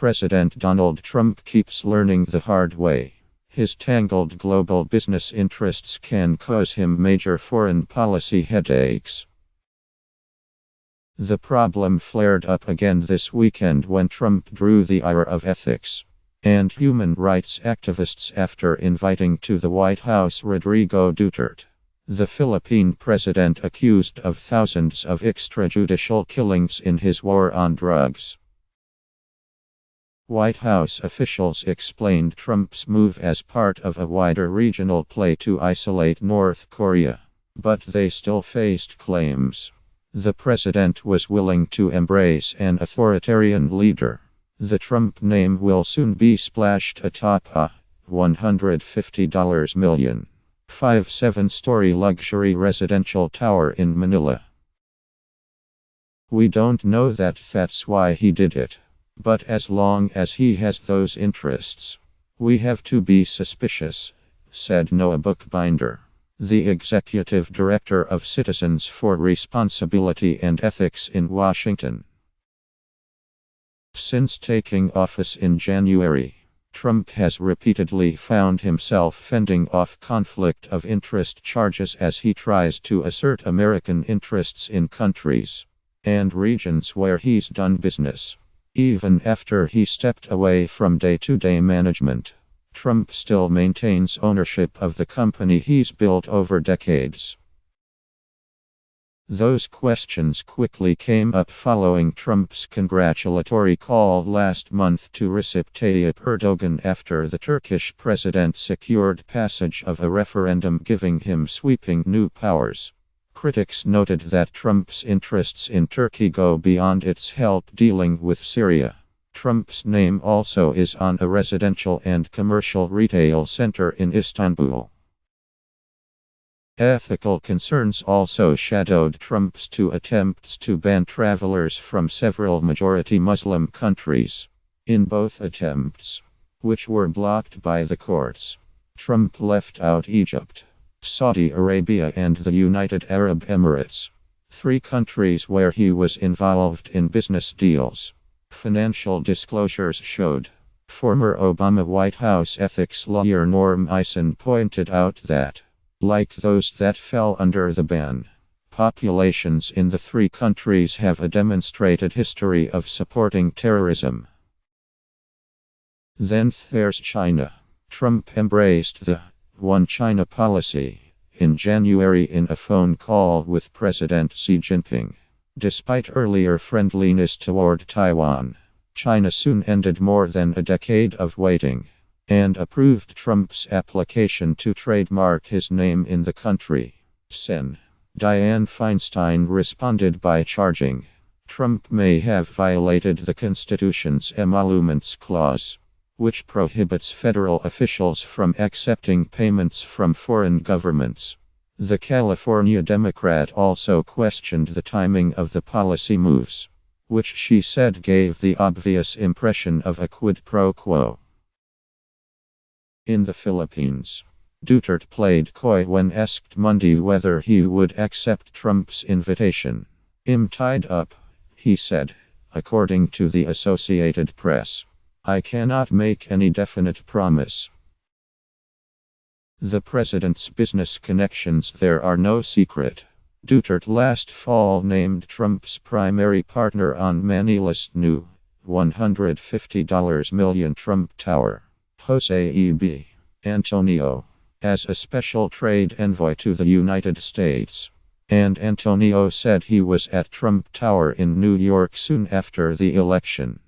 President Donald Trump keeps learning the hard way. His tangled global business interests can cause him major foreign policy headaches. The problem flared up again this weekend when Trump drew the ire of ethics and human rights activists after inviting to the White House Rodrigo Duterte, the Philippine president accused of thousands of extrajudicial killings in his war on drugs. White House officials explained Trump's move as part of a wider regional play to isolate North Korea, but they still faced claims the president was willing to embrace an authoritarian leader. The Trump name will soon be splashed atop a $150 million, 7-story luxury residential tower in Manila. We don't know that's why he did it. But as long as he has those interests, we have to be suspicious, said Noah Bookbinder, the executive director of Citizens for Responsibility and Ethics in Washington. Since taking office in January, Trump has repeatedly found himself fending off conflict of interest charges as he tries to assert American interests in countries and regions where he's done business. Even after he stepped away from day-to-day management, Trump still maintains ownership of the company he's built over decades. Those questions quickly came up following Trump's congratulatory call last month to Recep Tayyip Erdogan after the Turkish president secured passage of a referendum giving him sweeping new powers. Critics noted that Trump's interests in Turkey go beyond its help dealing with Syria. Trump's name also is on a residential and commercial retail center in Istanbul. Ethical concerns also shadowed Trump's two attempts to ban travelers from several majority Muslim countries. In both attempts, which were blocked by the courts, Trump left out Egypt, Saudi Arabia and the United Arab Emirates, 3 countries where he was involved in business deals. Financial disclosures showed. Former Obama White House ethics lawyer Norm Eisen pointed out that, like those that fell under the ban, populations in the 3 countries have a demonstrated history of supporting terrorism. Then there's China. Trump embraced the One China policy in January in a phone call with President Xi Jinping. Despite earlier friendliness toward Taiwan, China soon ended more than a decade of waiting and approved Trump's application to trademark his name in the country. Sen. Dianne Feinstein responded by charging Trump may have violated the Constitution's Emoluments Clause, which prohibits federal officials from accepting payments from foreign governments. The California Democrat also questioned the timing of the policy moves, which she said gave the obvious impression of a quid pro quo. In the Philippines, Duterte played coy when asked Monday whether he would accept Trump's invitation. "I'm tied up," he said, according to the Associated Press. "I cannot make any definite promise." The president's business connections there are no secret. Duterte last fall named Trump's primary partner on Manila's new $150 million Trump Tower, Jose E.B. Antonio, as a special trade envoy to the United States. And Antonio said he was at Trump Tower in New York soon after the election.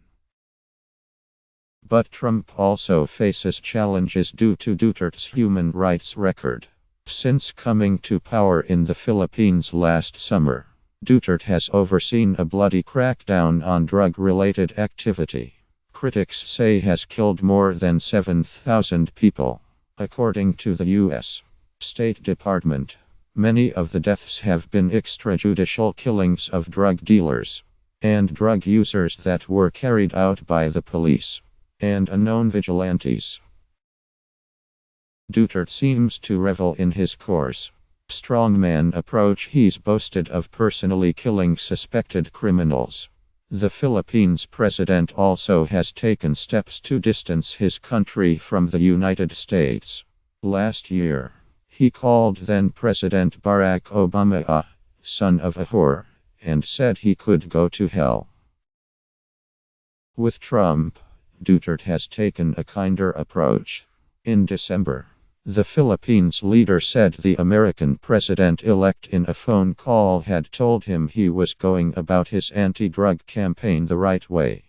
But Trump also faces challenges due to Duterte's human rights record. Since coming to power in the Philippines last summer, Duterte has overseen a bloody crackdown on drug-related activity. Critics say has killed more than 7,000 people. According to the U.S. State Department, many of the deaths have been extrajudicial killings of drug dealers and drug users that were carried out by the police and unknown vigilantes. Duterte seems to revel in his coarse, strongman approach. He's boasted of personally killing suspected criminals. The Philippines president also has taken steps to distance his country from the United States. Last year, he called then-President Barack Obama a son of a whore and said he could go to hell. With Trump, Duterte has taken a kinder approach. In December, the Philippines leader said the American president-elect in a phone call had told him he was going about his anti-drug campaign the right way.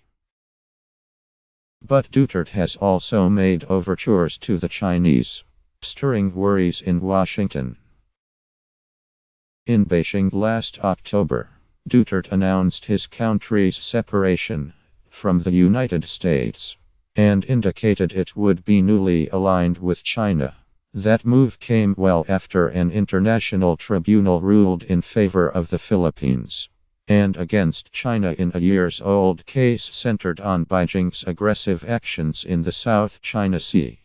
But Duterte has also made overtures to the Chinese, stirring worries in Washington. In Beijing last October, Duterte announced his country's separation from the United States and indicated it would be newly aligned with China. That move came well after an international tribunal ruled in favor of the Philippines and against China in a years-old case centered on Beijing's aggressive actions in the South China Sea.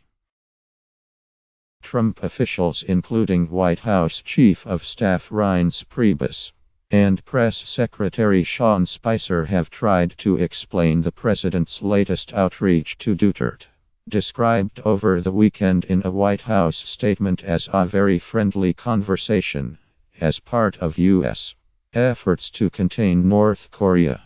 Trump officials, including White House Chief of Staff Reince Priebus and Press Secretary Sean Spicer, have tried to explain the president's latest outreach to Duterte, described over the weekend in a White House statement as a very friendly conversation, as part of U.S. efforts to contain North Korea.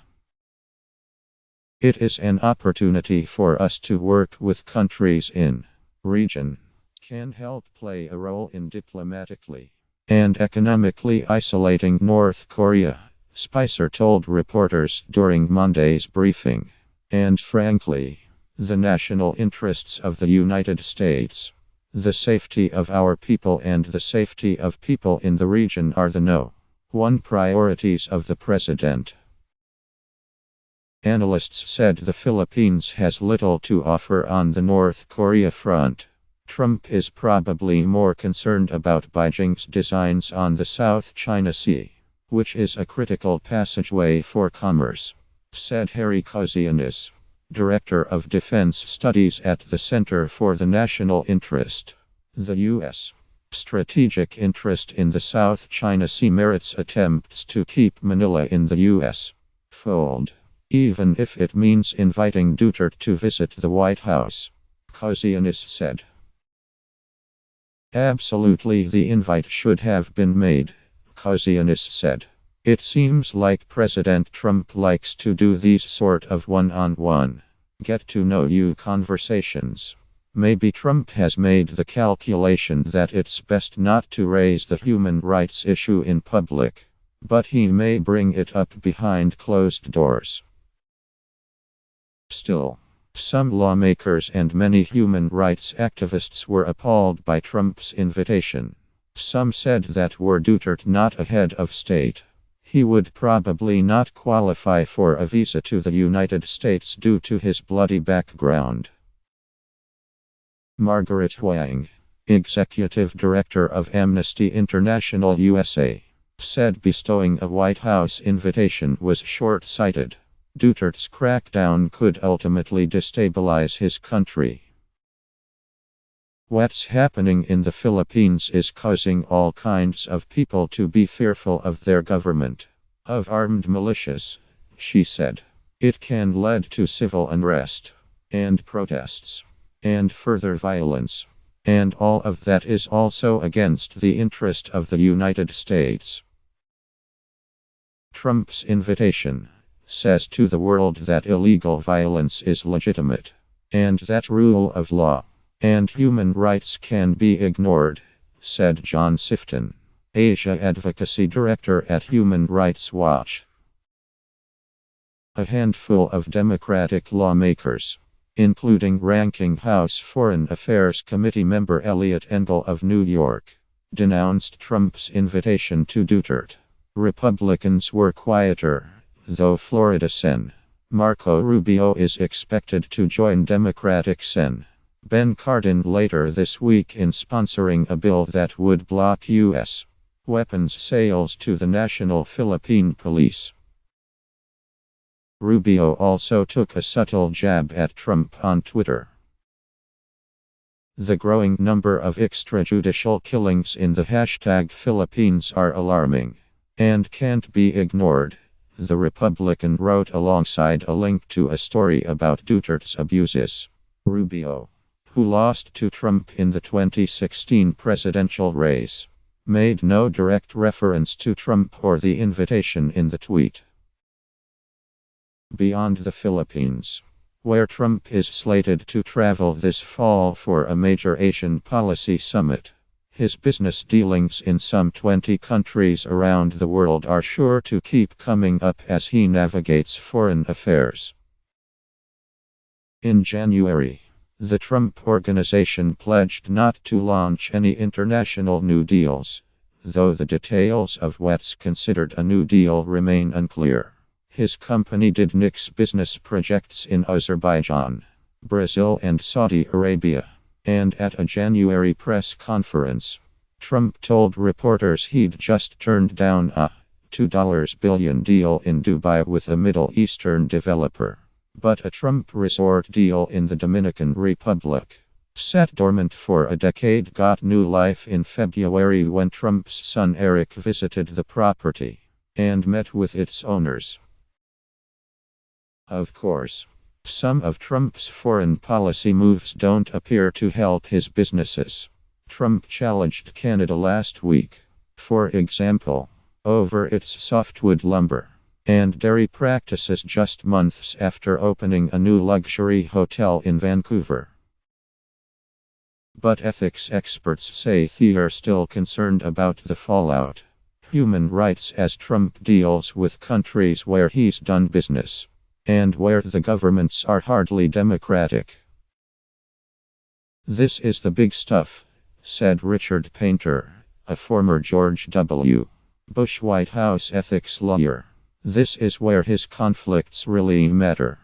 It is an opportunity for us to work with countries in region, can help play a role in diplomatically and economically isolating North Korea, Spicer told reporters during Monday's briefing. And frankly, the national interests of the United States, the safety of our people and the safety of people in the region are the #1 priorities of the president. Analysts said the Philippines has little to offer on the North Korea front. Trump is probably more concerned about Beijing's designs on the South China Sea, which is a critical passageway for commerce, said Harry Kozianis, Director of Defense Studies at the Center for the National Interest. The U.S. strategic interest in the South China Sea merits attempts to keep Manila in the U.S. fold, even if it means inviting Duterte to visit the White House, Kozianis said. Absolutely, the invite should have been made, Kozianis said. It seems like President Trump likes to do these sort of one-on-one, get-to-know-you conversations. Maybe Trump has made the calculation that it's best not to raise the human rights issue in public, but he may bring it up behind closed doors. Still, some lawmakers and many human rights activists were appalled by Trump's invitation. Some said that were Duterte not a head of state, he would probably not qualify for a visa to the United States due to his bloody background. Margaret Huang, executive director of Amnesty International USA, said bestowing a White House invitation was short-sighted. Duterte's crackdown could ultimately destabilize his country. What's happening in the Philippines is causing all kinds of people to be fearful of their government, of armed militias, she said. It can lead to civil unrest, and protests, and further violence, and all of that is also against the interest of the United States. Trump's invitation says to the world that illegal violence is legitimate, and that rule of law and human rights can be ignored, said John Sifton, Asia Advocacy Director at Human Rights Watch. A handful of Democratic lawmakers, including Ranking House Foreign Affairs Committee member Eliot Engel of New York, denounced Trump's invitation to Duterte. Republicans were quieter, though Florida Sen. Marco Rubio is expected to join Democratic Sen. Ben Cardin later this week in sponsoring a bill that would block U.S. weapons sales to the National Philippine Police. Rubio also took a subtle jab at Trump on Twitter. The growing number of extrajudicial killings in the #Philippines are alarming and can't be ignored, the Republican wrote alongside a link to a story about Duterte's abuses. Rubio, who lost to Trump in the 2016 presidential race, made no direct reference to Trump or the invitation in the tweet. Beyond the Philippines, where Trump is slated to travel this fall for a major Asian policy summit, his business dealings in some 20 countries around the world are sure to keep coming up as he navigates foreign affairs. In January, the Trump Organization pledged not to launch any international new deals, though the details of what's considered a new deal remain unclear. His company did nix business projects in Azerbaijan, Brazil, and Saudi Arabia, and at a January press conference, Trump told reporters he'd just turned down a $2 billion deal in Dubai with a Middle Eastern developer. But a Trump resort deal in the Dominican Republic, set dormant for a decade, got new life in February when Trump's son Eric visited the property and met with its owners. Of course, some of Trump's foreign policy moves don't appear to help his businesses. Trump challenged Canada last week, for example, over its softwood lumber and dairy practices just months after opening a new luxury hotel in Vancouver. But ethics experts say they're still concerned about the fallout. Human rights as Trump deals with countries where he's done business, and where the governments are hardly democratic. This is the big stuff, said Richard Painter, a former George W. Bush White House ethics lawyer. This is where his conflicts really matter.